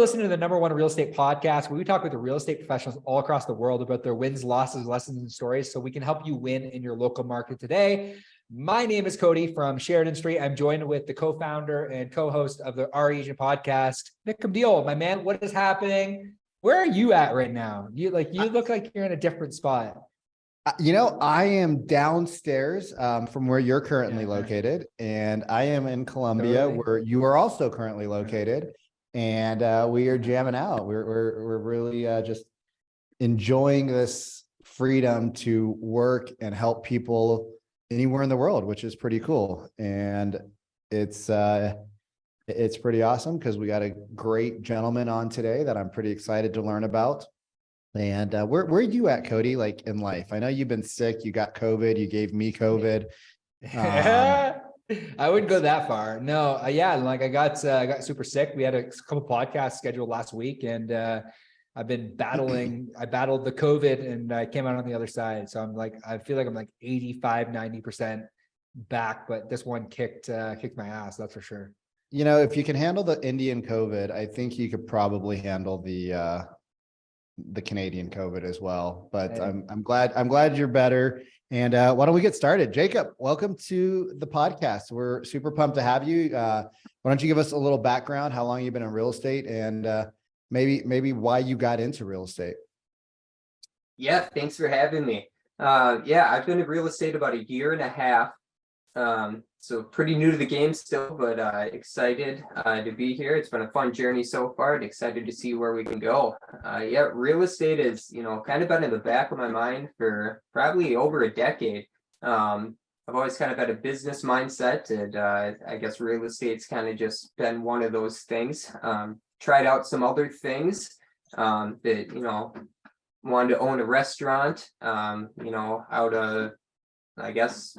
listening to the #1 real estate podcast, where we talk with the real estate professionals all across the world about their wins, losses, lessons, and stories, so we can help you win in your local market today. My name is Cody from Sheridan Street. I'm joined with the co-founder and co-host of the Our Agent podcast, Nick Camdile. My man, what is happening? Where are you at right now? You look like you're in a different spot. I am downstairs from where you're currently located, and I am in Columbia, where you are also currently located, and we are jamming out. We're really just enjoying this freedom to work and help people anywhere in the world, which is pretty cool. And it's pretty awesome because we got a great gentleman on today that I'm pretty excited to learn about. And where are you at, Cody, like in life? I know you've been sick. You got COVID. You gave me COVID. I wouldn't go that far. No, like I got super sick. We had a couple podcasts scheduled last week, and I've been battling. I battled the COVID, and I came out on the other side. So I feel like I'm like 85, 90% back, but this one kicked my ass. That's for sure. If you can handle the Indian COVID, I think you could probably handle the Canadian COVID as well, but I'm glad you're better. And why don't we get started? Jacob, welcome to the podcast. We're super pumped to have you. Why don't you give us a little background, how long you've been in real estate, and maybe why you got into real estate? Yeah, thanks for having me. I've been in real estate about 1.5 years. So pretty new to the game still, but excited to be here. It's been a fun journey so far, and excited to see where we can go. Real estate is, kind of been in the back of my mind for probably over a decade. I've always kind of had a business mindset, and I guess real estate's kind of just been one of those things. Tried out some other things that, wanted to own a restaurant, out of, I guess,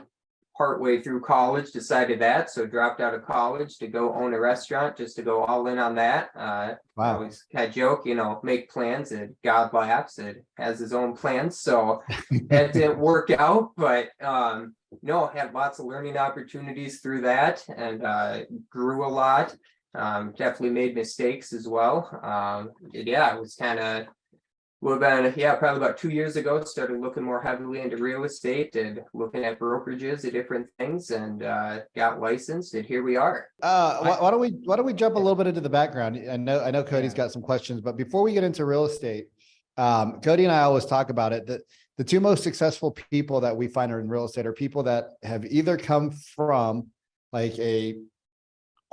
partway through college, decided that, so dropped out of college to go own a restaurant, just to go all in on that. Wow. I always kind of joke, make plans and God laughs and has his own plans. So that didn't work out, but had lots of learning opportunities through that, and grew a lot. Definitely made mistakes as well. It was kind of probably about 2 years ago, started looking more heavily into real estate and looking at brokerages and different things, and got licensed, and here we are. Why don't we jump a little bit into the background? I know Cody's got some questions, but before we get into real estate, Cody and I always talk about it, that the two most successful people that we find are in real estate are people that have either come from like a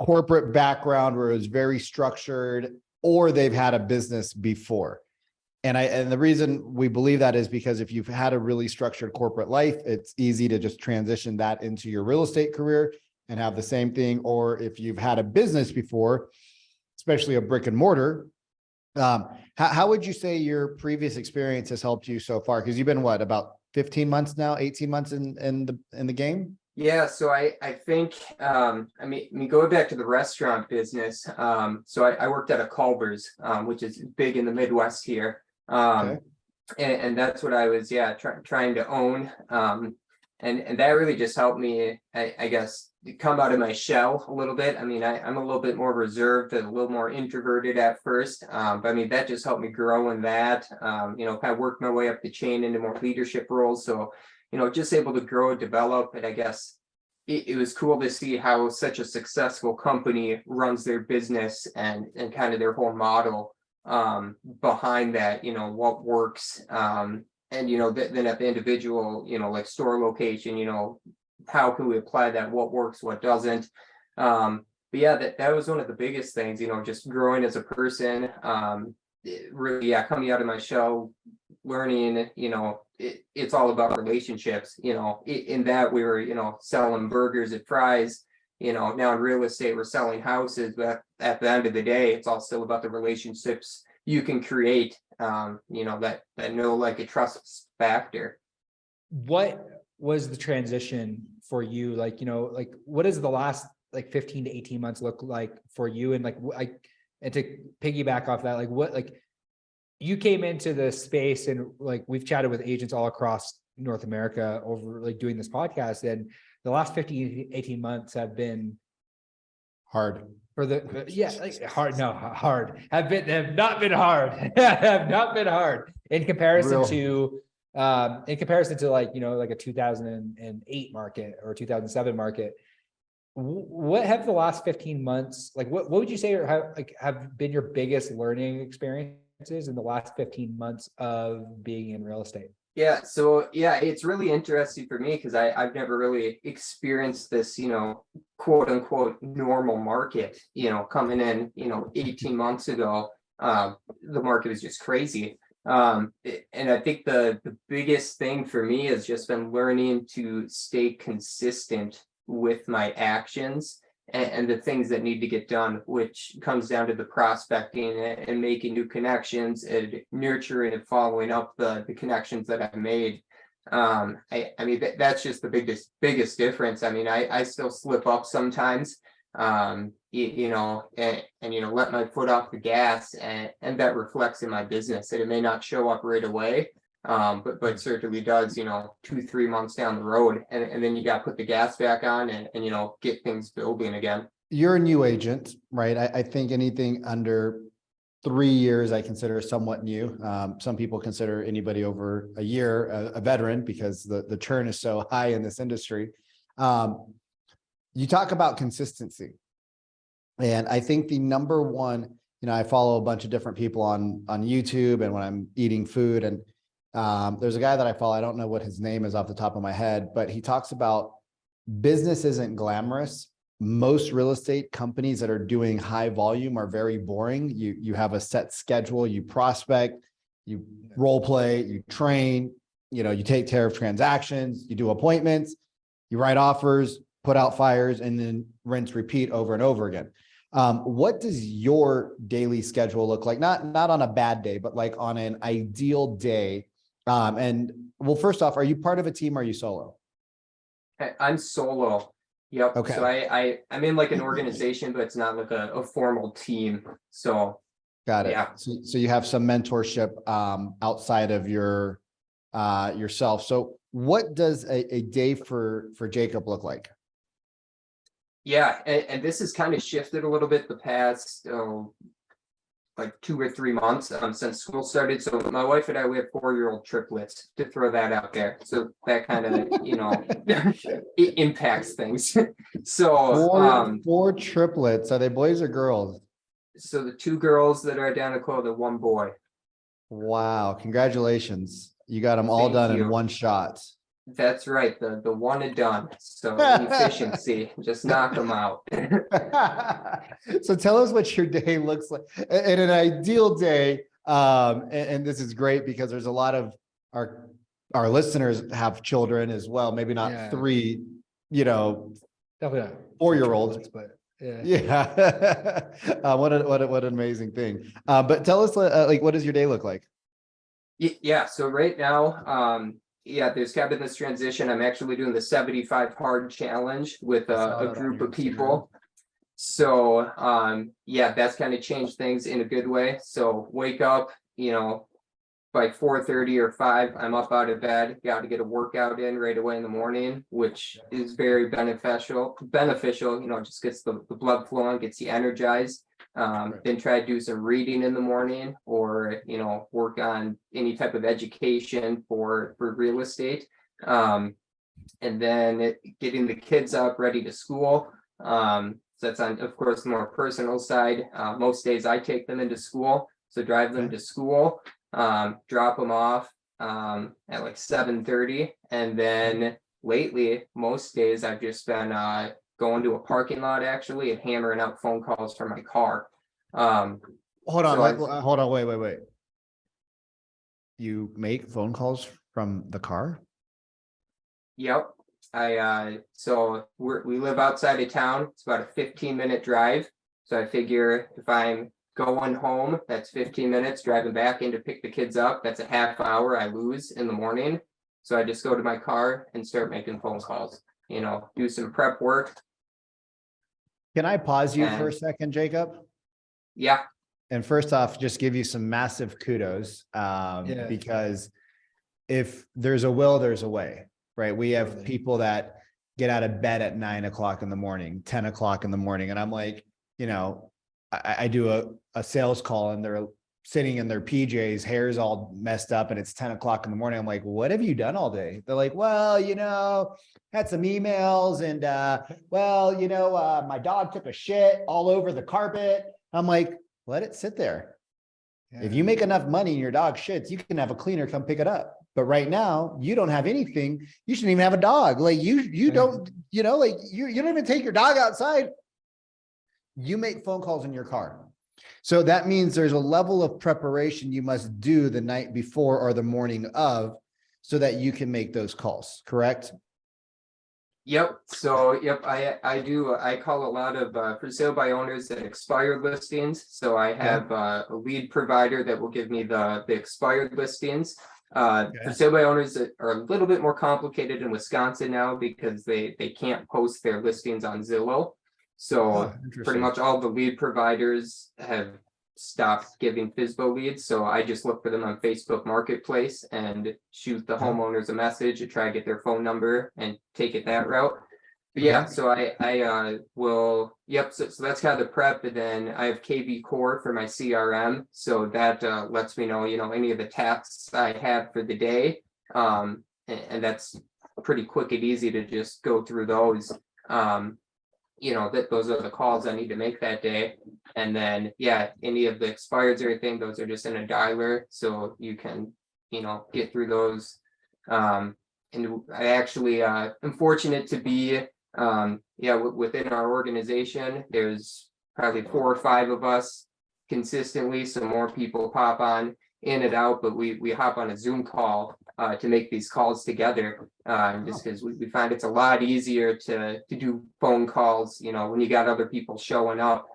corporate background where it was very structured, or they've had a business before. And the reason we believe that is because if you've had a really structured corporate life, it's easy to just transition that into your real estate career and have the same thing. Or if you've had a business before, especially a brick and mortar, how would you say your previous experience has helped you so far? Because you've been about 15 months now, 18 months in the game? Yeah, so I think, going back to the restaurant business, so I worked at a Culver's, which is big in the Midwest here. Okay. And that's what I was, trying to own. And that really just helped me, I guess, come out of my shell a little bit. I'm a little bit more reserved and a little more introverted at first. But that just helped me grow in that, kind of work my way up the chain into more leadership roles. So, just able to grow and develop. And I guess it was cool to see how such a successful company runs their business and kind of their whole model behind that, what works. And, then at the individual, like store location, how can we apply that? What works, what doesn't? But that was one of the biggest things, just growing as a person, really, coming out of my shell, learning, it's all about relationships, in that we were, selling burgers and fries, now in real estate, we're selling houses, but at the end of the day, it's all still about the relationships you can create, that like a trust factor. What was the transition for you? What does the last 15 to 18 months look like for you? And and to piggyback off that, you came into the space, and we've chatted with agents all across North America over doing this podcast, and the last 15, 18 months have been hard. like hard, no, hard, have not been hard, have not been hard in comparison Real. to, like, like a 2008 market or 2007 market. What have the last 15 months, like, what would you say have been your biggest learning experiences in the last 15 months of being in real estate? Yeah, so yeah, it's really interesting for me because I've never really experienced this, quote unquote normal market, coming in, 18 months ago. The market is just crazy. And I think the biggest thing for me has just been learning to stay consistent with my actions and the things that need to get done, which comes down to the prospecting and making new connections and nurturing and following up the connections that I made. I mean, that's just the biggest difference. I mean, I still slip up sometimes, and let my foot off the gas, and that reflects in my business. And it may not show up right away, but certainly does, 2-3 months down the road, and then you got to put the gas back on and get things building again. You're a new agent, right? I think anything under 3 years, I consider somewhat new. Some people consider anybody over a year a veteran because the churn is so high in this industry. You talk about consistency, and I think the number one, I follow a bunch of different people on YouTube, and when I'm eating food, and there's a guy that I follow, I don't know what his name is off the top of my head, but he talks about business isn't glamorous. Most real estate companies that are doing high volume are very boring. You have a set schedule, you prospect, you role play, you train, you take care of transactions, you do appointments, you write offers, put out fires, and then rinse, repeat over and over again. What does your daily schedule look like? Not on a bad day, but like on an ideal day. And well, first off, are you part of a team or are you solo? I'm solo. Yep. Okay. So I'm in like an organization, but it's not like a formal team. So Got it. yeah. So you have some mentorship outside of yourself. So what does a day for Jacob look like? Yeah, and this has kind of shifted a little bit the past like 2 or 3 months since school started. So my wife and I, we have 4-year-old triplets, to throw that out there. So that kind of it impacts things. So four triplets. Are they boys or girls? So the 2 girls that are identical, the 1 boy. Wow! Congratulations, you got them all Thank done you. in one shot. That's right, the one and done. So efficiency, just knock them out. So tell us what your day looks like in an ideal day. And this is great because there's a lot of our listeners have children as well. Maybe not 3, Definitely not 4-year-olds, but yeah. Yeah. What an amazing thing. But tell us, like, what does your day look like? Yeah. So right now, there's kind of this transition. I'm actually doing the 75 hard challenge with a group of people. So, that's kind of changed things in a good way. So wake up, by 4:30 or 5, I'm up out of bed, got to get a workout in right away in the morning, which is very beneficial, just gets the blood flowing, gets you energized. Then try to do some reading in the morning, or work on any type of education for real estate, and then getting the kids up ready to school. So that's on, of course, the more personal side. Most days I take them into school, so drive them to school, drop them off at like 7:30, and then lately most days I've just been going to a parking lot actually and hammering out phone calls from my car. Hold on, wait. You make phone calls from the car? Yep. So we live outside of town. It's about a 15-minute drive. So I figure if I'm going home, that's 15 minutes. Driving back in to pick the kids up, that's a half hour I lose in the morning. So I just go to my car and start making phone calls, do some prep work. Can I pause you for a second, Jacob? Yeah. And first off, just give you some massive kudos, because if there's a will, there's a way, right? We have people that get out of bed at 9 o'clock in the morning, 10 o'clock in the morning. And I'm like, you know, I do a sales call and they're sitting in their PJs, hair's all messed up and it's 10 o'clock in the morning. I'm like, what have you done all day? They're like, well, had some emails and, my dog took a shit all over the carpet. I'm like, let it sit there. If you make enough money and your dog shits, you can have a cleaner come pick it up. But right now you don't have anything. You shouldn't even have a dog. Like you don't, you don't even take your dog outside. You make phone calls in your car. So that means there's a level of preparation you must do the night before or the morning of, so that you can make those calls, correct? Yep. So, I do. I call a lot of for sale by owners and expired listings. So I have a lead provider that will give me the expired listings. For sale by owners that are a little bit more complicated in Wisconsin now because they can't post their listings on Zillow. So pretty much all the lead providers have stopped giving FSBO leads. So I just look for them on Facebook Marketplace and shoot the homeowners a message to try to get their phone number and take it that route. But yeah, so I will, so that's kind of the prep. And then I have KV Core for my CRM. So that lets me know, any of the tasks I have for the day. And that's pretty quick and easy to just go through those. That those are the calls I need to make that day. And then, any of the expireds or anything, those are just in a dialer. So you can, get through those. And I actually am fortunate to be, within our organization, there's probably 4 or 5 of us consistently. So more people pop on in and out, but we hop on a Zoom call to make these calls together, just because we find it's a lot easier to do phone calls, when you got other people showing up.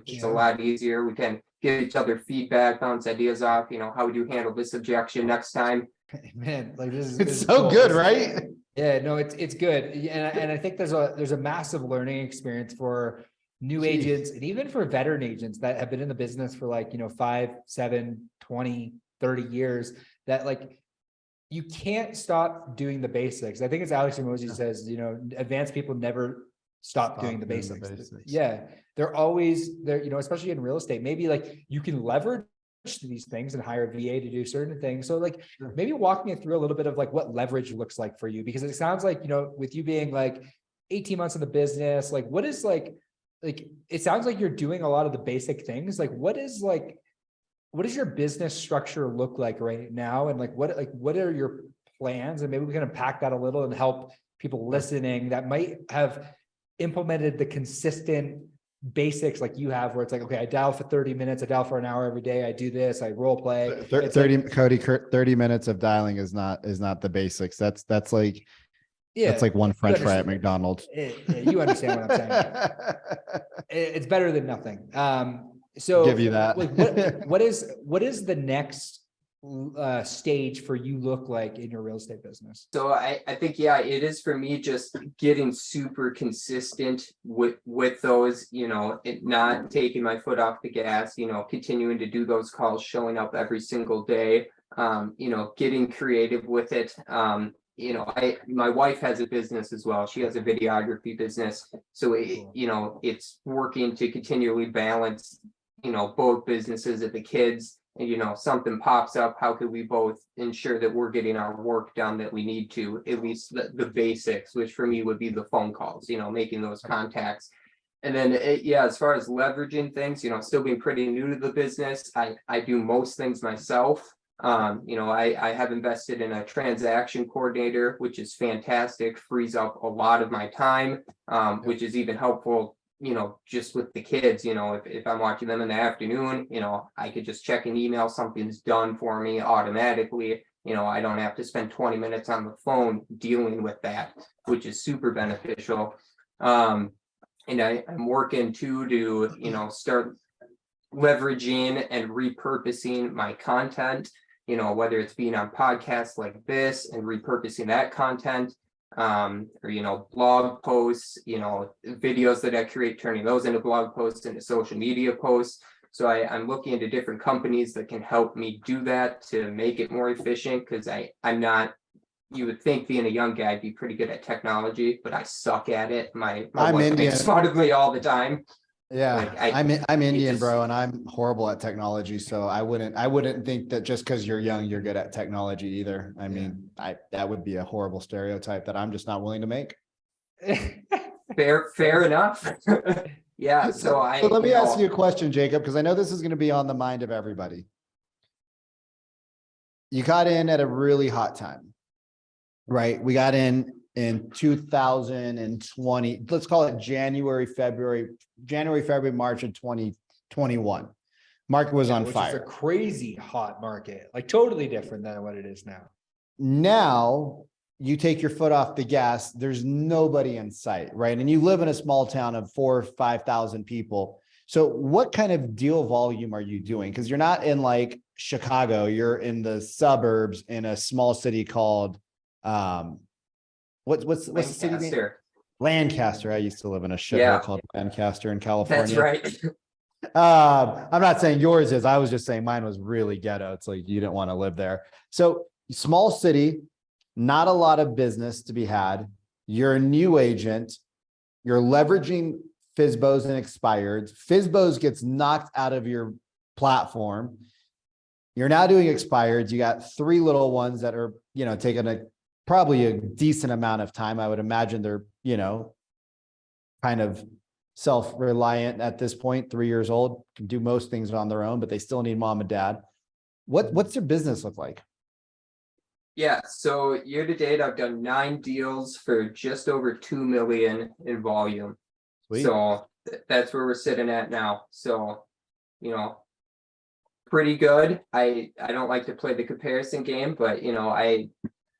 It's a lot easier. We can give each other feedback, bounce ideas off, how would you handle this objection next time? Man, like this is so cool. Good, right? Yeah, no, it's good. And I think there's a massive learning experience for new agents and even for veteran agents that have been in the business for 5, 7, 20, 30 years, that you can't stop doing the basics. I think it's Alex Hormozi says, advanced people never stop doing the basics. Yeah. They're always there, especially in real estate. Maybe you can leverage these things and hire a VA to do certain things. So maybe walk me through a little bit of what leverage looks like for you, because it sounds like, with you being 18 months in the business, what is it sounds like you're doing a lot of the basic things. What does your business structure look like right now? And what are your plans? And maybe we can unpack that a little and help people listening that might have implemented the consistent basics like you have, where it's okay, I dial for 30 minutes, I dial for an hour every day, I do this, I role play. 30 minutes of dialing is not the basics. That's like one French fry at McDonald's. You understand what I'm saying? It's better than nothing. So give you that. what is the next stage for you look like in your real estate business? So I think, it is for me just getting super consistent with those, not taking my foot off the gas, continuing to do those calls, showing up every single day, getting creative with it. My wife has a business as well. She has a videography business. So, it's working to continually balance, both businesses of the kids. And, something pops up, how could we both ensure that we're getting our work done that we need to, at least the basics, which for me would be the phone calls, making those contacts. And then, as far as leveraging things, still being pretty new to the business, I do most things myself. I have invested in a transaction coordinator, which is fantastic, frees up a lot of my time, which is even helpful, just with the kids, if I'm watching them in the afternoon, I could just check an email, something's done for me automatically. I don't have to spend 20 minutes on the phone dealing with that, which is super beneficial. And I'm working to start leveraging and repurposing my content, whether it's being on podcasts like this and repurposing that content, or blog posts, videos that I create, turning those into blog posts, into social media posts. So I'm looking into different companies that can help me do that to make it more efficient, because I'm not, you would think being a young guy I'd be pretty good at technology, but I suck at it. My wife makes fun of me all the time. Yeah, Like I'm it Indian, just- bro, and I'm horrible at technology. So I wouldn't think that just because you're young, you're good at technology either. I mean, that would be a horrible stereotype that I'm just not willing to make. fair enough. Yeah, so So let me ask you a question, Jacob, because I know this is going to be on the mind of everybody. You got in at a really hot time, right? We got in 2020, let's call it January, February, March of 2021. Market was on which fire. is a crazy hot market, like totally different than what it is now. Now you take your foot off the gas, there's nobody in sight, right? And you live in a small town of 4,000 or 5,000 people. So what kind of deal volume are you doing? Because you're not in like Chicago, you're in the suburbs in a small city called what's the city name? Lancaster. Lancaster. I used to live in a shithole Yeah. called Lancaster in California. That's right. I'm not saying yours is. I was just saying mine was really ghetto. It's like you didn't want to live there. So small city, not a lot of business to be had. You're a new agent. You're leveraging FSBOs and expireds. FSBOs gets knocked out of your platform. You're now doing expireds. You got 3 little ones that are, taking probably a decent amount of time. I would imagine they're, kind of self-reliant at this point, 3 years old, can do most things on their own, but they still need mom and dad. What's their business look like? Yeah, so year to date, I've done 9 deals for just over 2 million in volume. Sweet. So that's where we're sitting at now. So, pretty good. I don't like to play the comparison game, but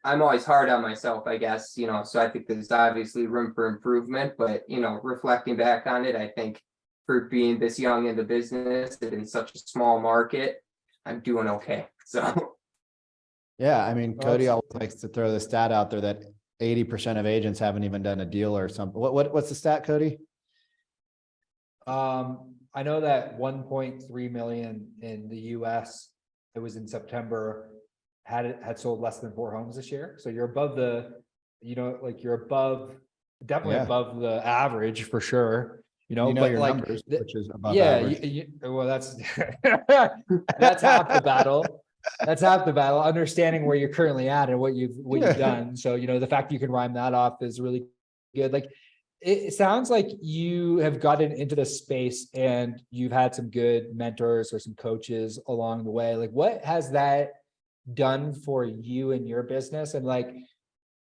I'm always hard on myself, I guess, so I think there's obviously room for improvement, but reflecting back on it, I think for being this young in the business and in such a small market, I'm doing okay. So Yeah, I mean, Cody always likes to throw the stat out there that 80% of agents haven't even done a deal or something. What's the stat, Cody? I know that 1.3 million in the US, it was in September, had sold less than 4 homes this year. So you're above you're definitely Yeah. above the average for sure. But your numbers, which is above yeah, average. well, that's that's half the battle. That's half the battle. Understanding where you're currently at and what you've done. So the fact you can rhyme that off is really good. Like it sounds like you have gotten into the space and you've had some good mentors or some coaches along the way. Like what has that done for you and your business? And like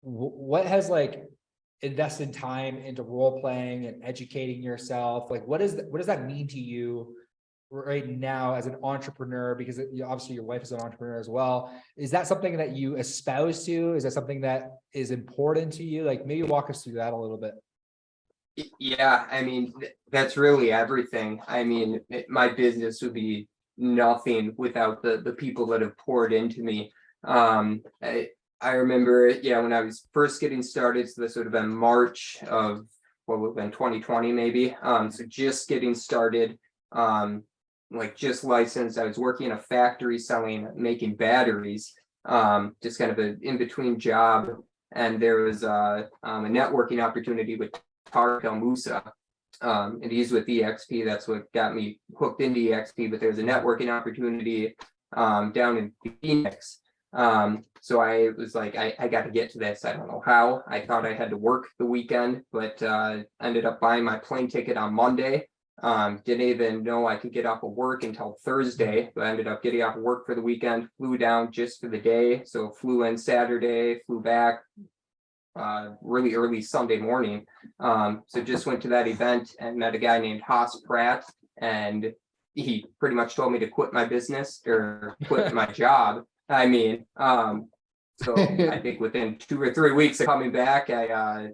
what has invested time into role playing and educating yourself? Like what does that mean to you right now as an entrepreneur? Because obviously your wife is an entrepreneur as well. Is that something that you espouse to? Is that something that is important to you? Like maybe walk us through that a little bit. yeah, I mean, that's really everything. I mean, my business would be nothing without the people that have poured into me. I remember, when I was first getting started, so this would have been March of what would have been 2020 maybe. So just getting started, just licensed. I was working in a factory making batteries, just kind of an in-between job. And there was a networking opportunity with Jacob Helmrick, and he's with EXP. That's what got me hooked into EXP. But there's a networking opportunity down in Phoenix. So I was like, I got to get to this. I don't know how. I thought I had to work the weekend, but ended up buying my plane ticket on Monday. Didn't even know I could get off of work until Thursday, but I ended up getting off of work for the weekend, flew down just for the day. So flew in Saturday, flew back really early Sunday morning. So just went to that event and met a guy named Haas Pratt, and he pretty much told me to quit my business or quit my job. I mean, so I think within 2 or 3 weeks of coming back, I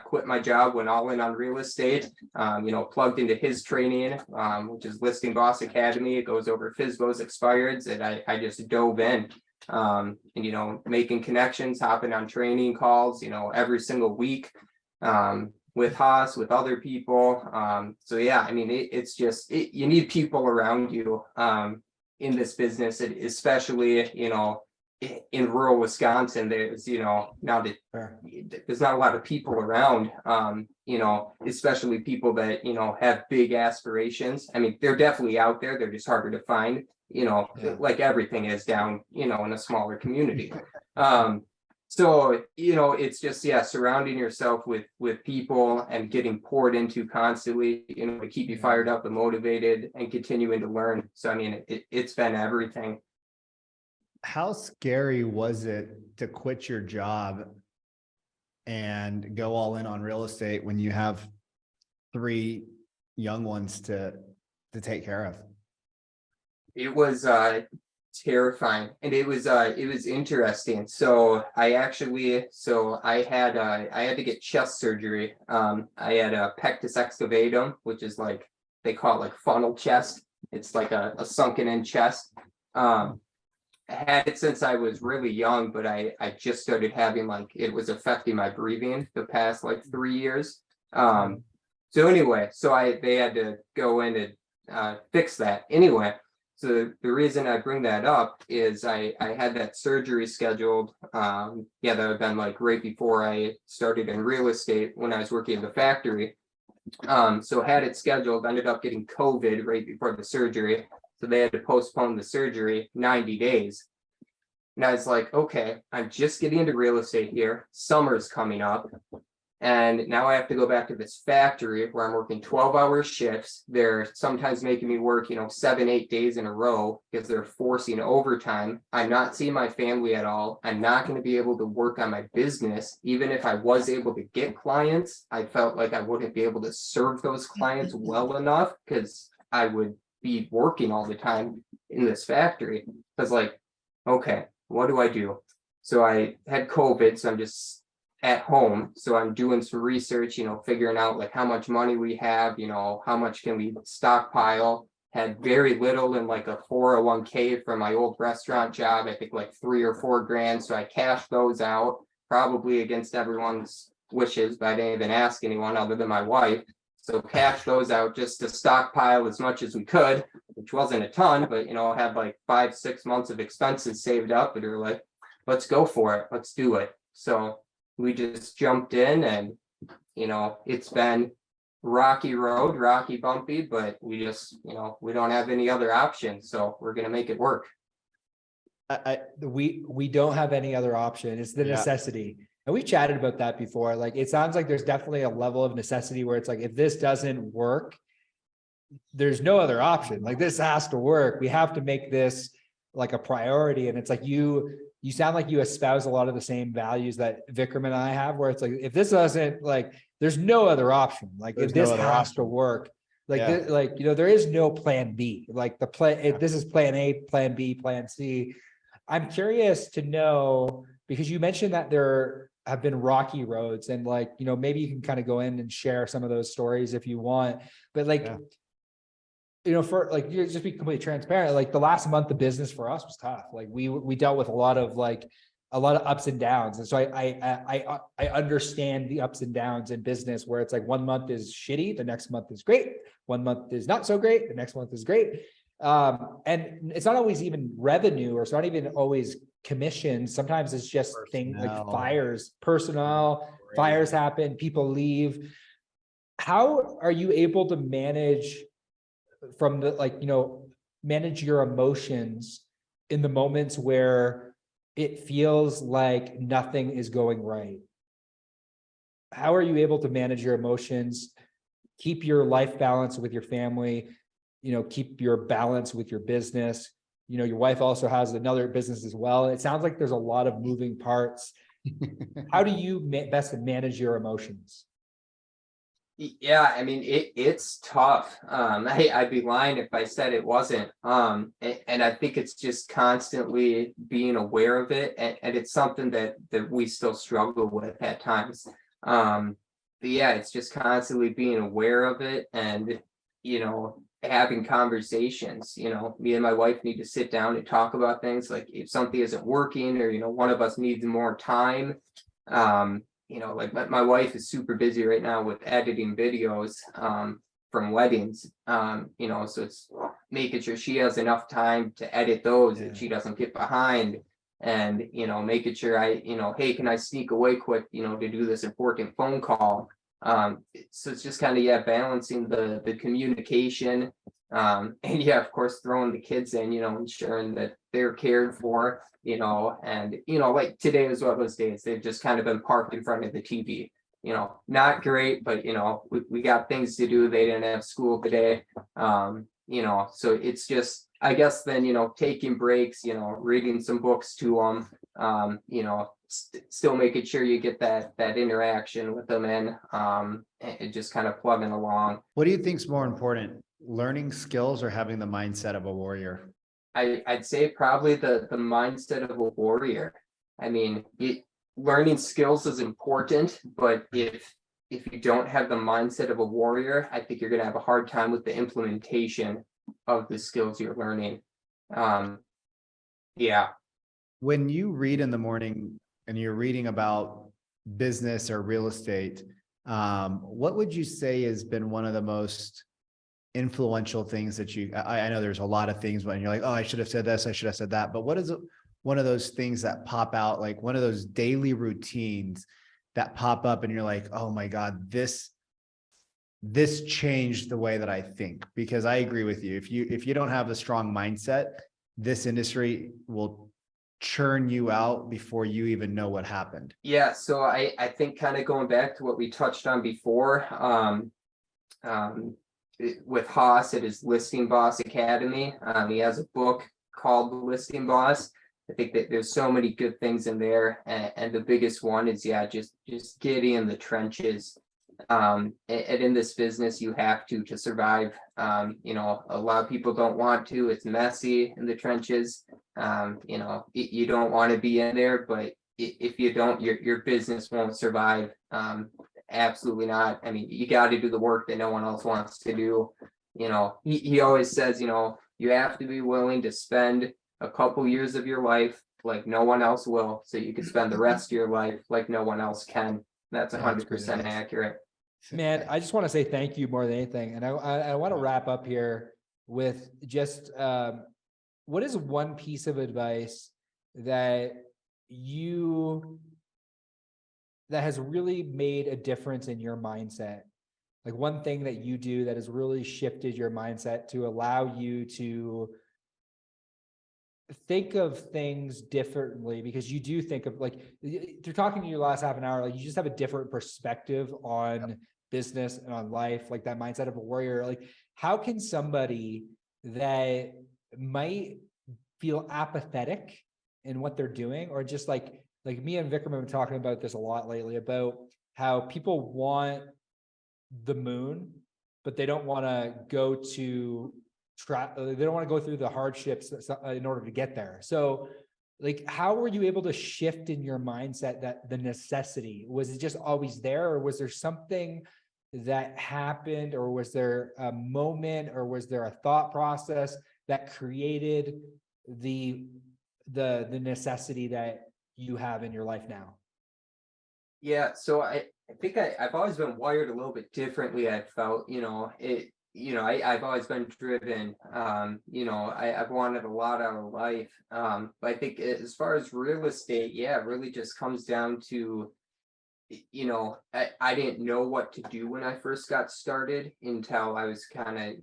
quit my job, went all in on real estate, plugged into his training, which is Listing Boss Academy. It goes over FSBOs, expireds, and I just dove in. And making connections, hopping on training calls, every single week, with Haas, with other people. So yeah, I mean, it's just, you need people around you, in this business, especially, in rural Wisconsin, there's, now that Fair. there's not a lot of people around, especially people that, have big aspirations. I mean, they're definitely out there. They're just harder to find, Yeah. like everything is down, in a smaller community. So, it's just, surrounding yourself with people and getting poured into constantly, to keep you fired up and motivated and continuing to learn. So, I mean, it's been everything. How scary was it to quit your job and go all in on real estate when you have 3 young ones to take care of? It was terrifying, and it was interesting. So I had to get chest surgery. I had a pectus excavatum, which is like, they call it like funnel chest. It's like a sunken in chest. I had it since I was really young, but I just started having, like, it was affecting my breathing the past like 3 years. So anyway, they had to go in and fix that anyway. So the reason I bring that up is I had that surgery scheduled. That had been like right before I started in real estate when I was working in the factory. So had it scheduled, ended up getting COVID right before the surgery. So they had to postpone the surgery 90 days. And I was like, okay, I'm just getting into real estate here. Summer's coming up. And now I have to go back to this factory where I'm working 12-hour shifts. They're sometimes making me work, 7, 8 days in a row because they're forcing overtime. I'm not seeing my family at all. I'm not going to be able to work on my business. Even if I was able to get clients, I felt like I wouldn't be able to serve those clients well enough because I would be working all the time in this factory. I was like, okay, what do I do? So I had COVID, so I'm just at home. So I'm doing some research, figuring out like how much money we have, how much can we stockpile. Had very little in like a 401k from my old restaurant job, I think like 3 or 4 grand. So I cashed those out, probably against everyone's wishes, but I didn't even ask anyone other than my wife. So cashed those out just to stockpile as much as we could, which wasn't a ton, but had like 5-6 months of expenses saved up, and we were like, let's go for it, let's do it. So we just jumped in, and it's been rocky road, rocky bumpy, but we just we don't have any other option, so we're gonna make it work. We don't have any other option. It's the necessity. And we chatted about that before. Like, it sounds like there's definitely a level of necessity where it's like, if this doesn't work, there's no other option. Like, this has to work. We have to make this like a priority. And it's like, you sound like you espouse a lot of the same values that Vikram and I have, where it's like, if this doesn't, like, there's no other option. Like, if this has to work, like, there is no plan B. Like, this is plan A, plan B, plan C. I'm curious to know, because you mentioned that there have been rocky roads, and like, maybe you can kind of go in and share some of those stories if you want, but like, for like, you just be completely transparent. Like, the last month of business for us was tough. Like, we dealt with a lot of ups and downs. And so I understand the ups and downs in business, where it's like 1 month is shitty, the next month is great. 1 month is not so great, the next month is great. And it's not always even revenue, or it's not even always commissions. Sometimes it's just things like fires, fires happen, people leave. How are you able to manage manage your emotions in the moments where it feels like nothing is going right? How are you able to manage your emotions, keep your life balance with your family, keep your balance with your business? Your wife also has another business as well. It sounds like there's a lot of moving parts. How do you best manage your emotions? Yeah, I mean, it's tough. I'd be lying if I said it wasn't. And I think it's just constantly being aware of it, and it's something that we still struggle with at times. But yeah, it's just constantly being aware of it, and having conversations. Me and my wife need to sit down and talk about things, like if something isn't working, or one of us needs more time. Like my wife is super busy right now with editing videos from weddings. So it's making sure she has enough time to edit those, and she doesn't get behind. and, making sure hey, can I sneak away quick, to do this important phone call. So it's just kind of, balancing the communication, and of course, throwing the kids in, ensuring that they're cared for, and, like today was one of those days, they've just kind of been parked in front of the TV. Not great, but we got things to do. They didn't have school today. So it's just, I guess then, taking breaks, reading some books to them, still making sure you get that interaction with them in, and just kind of plugging along. What do you think is more important, learning skills or having the mindset of a warrior? I'd say probably the mindset of a warrior. I mean, learning skills is important, but if you don't have the mindset of a warrior, I think you're going to have a hard time with the implementation of the skills you're learning. Yeah. When you read in the morning and you're reading about business or real estate, what would you say has been one of the most influential things that I know there's a lot of things when you're like, oh, I should have said this, I should have said that, but what is one of those things that pop out, like one of those daily routines that pop up and you're like, oh my God, this changed the way that I think? Because I agree with you. If you don't have a strong mindset, this industry will churn you out before you even know what happened. Yeah. So I think kind of going back to what we touched on before, with Haas at his Listing Boss Academy, he has a book called The Listing Boss. I think that there's so many good things in there, and the biggest one is just getting in the trenches. And in this business, you have to survive. A lot of people don't want to. It's messy in the trenches. You don't want to be in there, but if you don't, your business won't survive. Absolutely not. I mean, you got to do the work that no one else wants to do. He always says, you have to be willing to spend a couple years of your life like no one else will, so you can spend the rest of your life like no one else can. That's 100% accurate. Man, I just want to say thank you more than anything. And I want to wrap up here with just what is one piece of advice that has really made a difference in your mindset? Like one thing that you do that has really shifted your mindset to allow you to think of things differently, because you do think of, like, through talking to you last half an hour, like you just have a different perspective on business and on life, like that mindset of a warrior. Like, how can somebody that might feel apathetic in what they're doing, or just like me and Vikram have been talking about this a lot lately, about how people want the moon, but they don't want to go to they don't want to go through the hardships in order to get there. So like, how were you able to shift in your mindset that the necessity, was it just always there, or was there something that happened, or was there a moment, or was there a thought process that created the necessity that you have in your life now? Yeah, so I think I've always been wired a little bit differently. I felt, I've always been driven. I've wanted a lot out of life. But I think as far as real estate, it really just comes down to, I didn't know what to do when I first got started until I was kind of,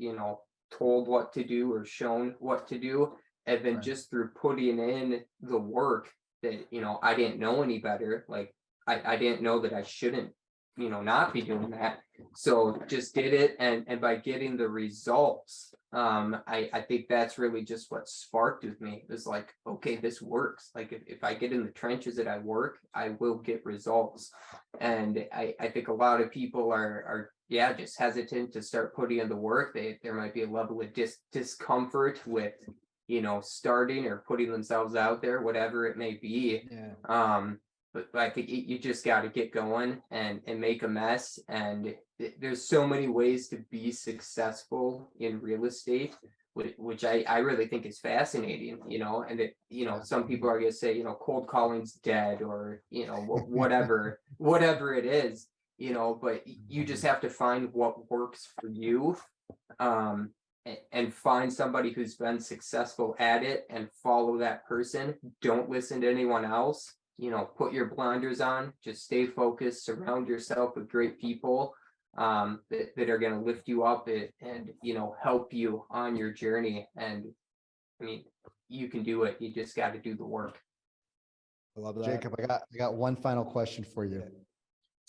told what to do or shown what to do. And then just through putting in the work that, I didn't know any better. Like, I didn't know that I shouldn't, not be doing that. So just did it. And by getting the results, I think that's really just what sparked with me. It was like, okay, this works. Like if I get in the trenches that I work, I will get results. And I think a lot of people are just hesitant to start putting in the work. There might be a level of discomfort with, starting or putting themselves out there, whatever it may be. But I think you just got to get going and make a mess. And there's so many ways to be successful in real estate, which I really think is fascinating, and some people are going to say, cold calling's dead, or, whatever it is, but you just have to find what works for you. and find somebody who's been successful at it and follow that person. Don't listen to anyone else. Put your blinders on, just stay focused, surround yourself with great people that are going to lift you up and help you on your journey. And I mean, you can do it. You just got to do the work. I love that. Jacob, I got one final question for you.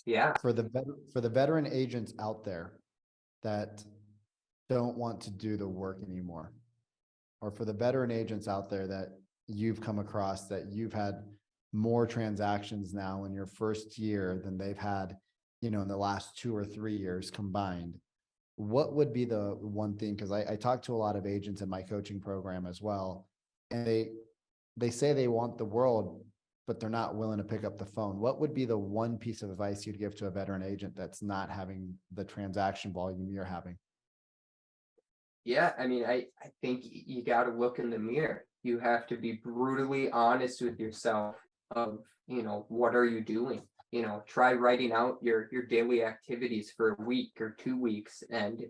Yeah. For the veteran agents out there that don't want to do the work anymore, or for the veteran agents out there that you've come across that you've had more transactions now in your first year than they've had, in the last 2 or 3 years combined, what would be the one thing? Because I talk to a lot of agents in my coaching program as well, and they say they want the world, but they're not willing to pick up the phone. What would be the one piece of advice you'd give to a veteran agent that's not having the transaction volume you're having? Yeah, I mean, I think you got to look in the mirror. You have to be brutally honest with yourself of, what are you doing? Try writing out your daily activities for a week or 2 weeks and,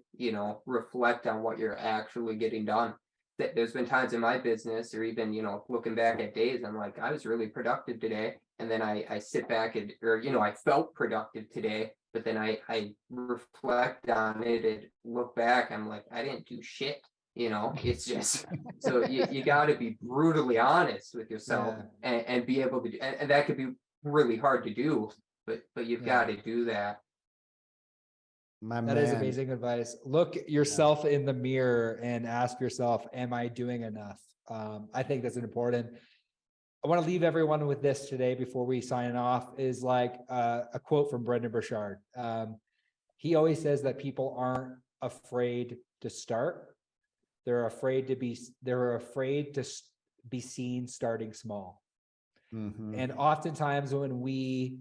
reflect on what you're actually getting done. There's been times in my business or even, looking back at days, I'm like, I was really productive today. And then I sit back or I felt productive today, but then I reflect on it and look back. I'm like, I didn't do shit. It's just, so you got to be brutally honest with yourself and be able to, and that could be really hard to do, but you've got to do that. That is amazing advice. Look yourself in the mirror and ask yourself, am I doing enough? I think that's important. I want to leave everyone with this today before we sign off, is like a quote from Brendan Burchard. He always says that people aren't afraid to start. They're afraid to be seen starting small. Mm-hmm. And oftentimes when we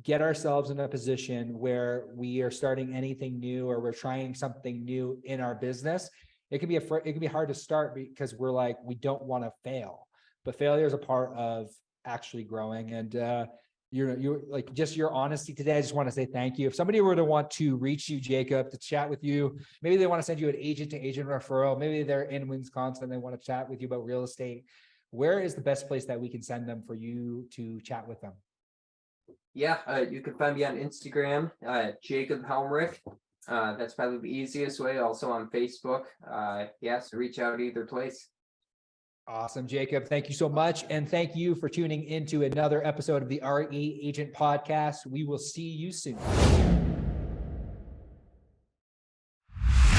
get ourselves in a position where we are starting anything new or we're trying something new in our business, it can be hard to start because we're like, we don't want to fail, but failure is a part of actually growing. And you're like, just your honesty today, I just want to say thank you. If somebody were to want to reach you, Jacob, to chat with you, maybe they want to send you an agent to agent referral, maybe they're in Wisconsin and they want to chat with you about real estate, where is the best place that we can send them for you to chat with them? Yeah, you can find me on Instagram, Jacob Helmrick. That's probably the easiest way. Also on Facebook. So reach out either place. Awesome, Jacob. Thank you so much. And thank you for tuning into another episode of the RE Agent Podcast. We will see you soon.